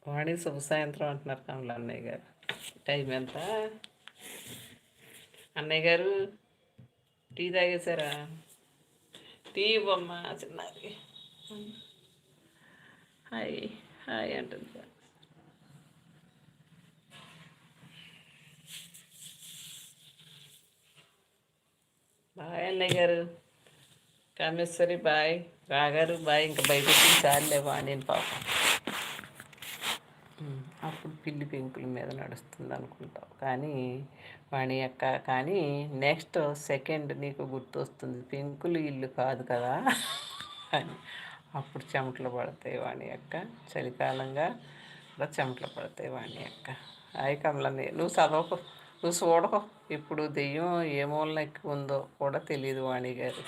వాణి శుభ సాయంత్రం అంటున్నారు కమల అన్నయ్య గారు. టైం ఎంత? అన్నయ్య గారు టీ తాగేశారా? టీ ఇవ్వమ్మ చిన్నది. హాయ్ హాయ్ అంటుంది. బాయ్ అన్నయ్య గారు. కామేశ్వరి బాయ్. రాగారు బాయ్. ఇంకా బయటకి చాలే వాణిని పాపం. అప్పుడు పిల్లి పెంకుల మీద నడుస్తుంది అనుకుంటావు కానీ వాణి అక్క, కానీ నెక్స్ట్ సెకండ్ నీకు గుర్తొస్తుంది పెంకులు ఇల్లు కాదు కదా అని. అప్పుడు చెమటలు పడతాయి వాణి అక్క. చలికాలంగా కూడా చెమటలు పడతాయి వాణి అక్క. హాయ్ కమలని, నువ్వు చదవకు, నువ్వు చూడకు. ఇప్పుడు దెయ్యం ఏ మూలన ఎక్కువ ఉందో కూడా తెలియదు వాణి గారు.